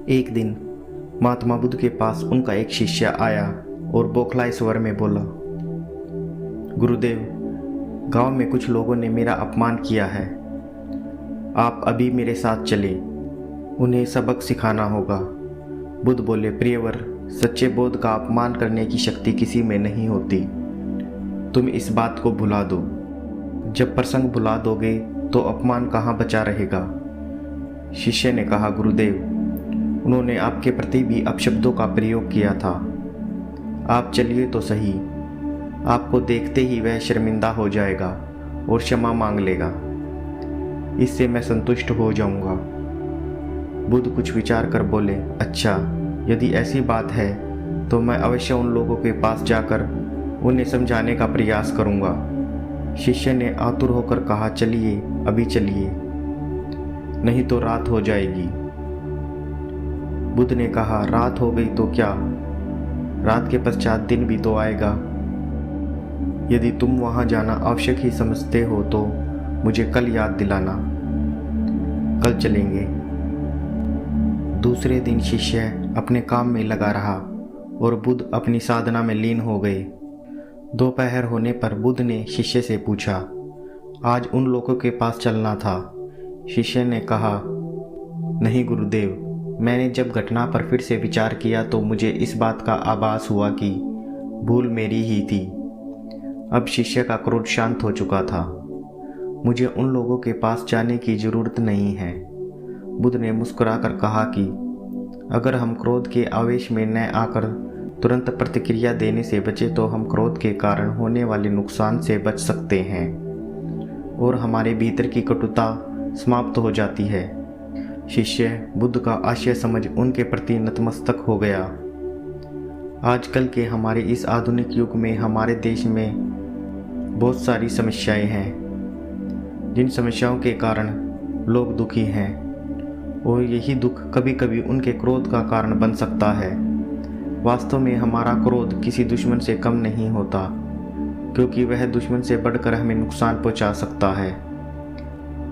एक दिन महात्मा बुद्ध के पास उनका एक शिष्य आया और बौखलाए स्वर में बोला, गुरुदेव, गांव में कुछ लोगों ने मेरा अपमान किया है। आप अभी मेरे साथ चले, उन्हें सबक सिखाना होगा। बुद्ध बोले, प्रियवर, सच्चे बोध का अपमान करने की शक्ति किसी में नहीं होती। तुम इस बात को भुला दो। जब प्रसंग भुला दोगे तो अपमान कहाँ बचा रहेगा। शिष्य ने कहा, गुरुदेव, उन्होंने आपके प्रति भी अपशब्दों का प्रयोग किया था। आप चलिए तो सही। आपको देखते ही वह शर्मिंदा हो जाएगा और क्षमा मांग लेगा। इससे मैं संतुष्ट हो जाऊंगा। बुद्ध कुछ विचार कर बोले, अच्छा, यदि ऐसी बात है तो मैं अवश्य उन लोगों के पास जाकर उन्हें समझाने का प्रयास करूंगा। शिष्य ने आतुर होकर कहा, चलिए, अभी चलिए, नहीं तो रात हो जाएगी। बुद्ध ने कहा, रात हो गई तो क्या, रात के पश्चात दिन भी तो आएगा। यदि तुम वहां जाना आवश्यक ही समझते हो तो मुझे कल याद दिलाना। कल चलेंगे। दूसरे दिन शिष्य अपने काम में लगा रहा और बुद्ध अपनी साधना में लीन हो गए। दोपहर होने पर बुद्ध ने शिष्य से पूछा, आज उन लोगों के पास चलना था। शिष्य ने कहा, नहीं गुरुदेव, मैंने जब घटना पर फिर से विचार किया तो मुझे इस बात का आभास हुआ कि भूल मेरी ही थी। अब शिष्य का क्रोध शांत हो चुका था। मुझे उन लोगों के पास जाने की जरूरत नहीं है। बुद्ध ने मुस्कुराकर कहा कि अगर हम क्रोध के आवेश में न आकर तुरंत प्रतिक्रिया देने से बचे तो हम क्रोध के कारण होने वाले नुकसान से बच सकते हैं और हमारे भीतर की कटुता समाप्त हो जाती है। शिष्य बुद्ध का आशय समझ उनके प्रति नतमस्तक हो गया। आजकल के हमारे इस आधुनिक युग में हमारे देश में बहुत सारी समस्याएं हैं, जिन समस्याओं के कारण लोग दुखी हैं और यही दुख कभी कभी उनके क्रोध का कारण बन सकता है। वास्तव में हमारा क्रोध किसी दुश्मन से कम नहीं होता, क्योंकि वह दुश्मन से बढ़कर हमें नुकसान पहुंचा सकता है।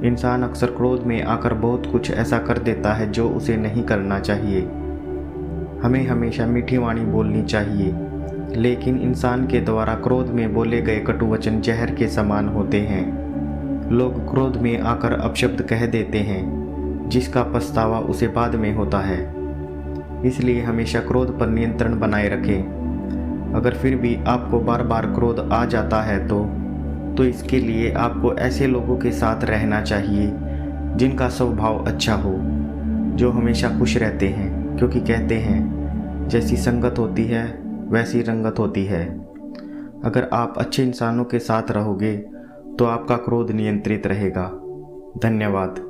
इंसान अक्सर क्रोध में आकर बहुत कुछ ऐसा कर देता है जो उसे नहीं करना चाहिए। हमें हमेशा मीठी वाणी बोलनी चाहिए, लेकिन इंसान के द्वारा क्रोध में बोले गए कटु वचन जहर के समान होते हैं। लोग क्रोध में आकर अपशब्द कह देते हैं, जिसका पछतावा उसे बाद में होता है। इसलिए हमेशा क्रोध पर नियंत्रण बनाए रखें। अगर फिर भी आपको बार बार क्रोध आ जाता है तो इसके लिए आपको ऐसे लोगों के साथ रहना चाहिए जिनका स्वभाव अच्छा हो, जो हमेशा खुश रहते हैं, क्योंकि कहते हैं जैसी संगत होती है वैसी रंगत होती है। अगर आप अच्छे इंसानों के साथ रहोगे तो आपका क्रोध नियंत्रित रहेगा। धन्यवाद।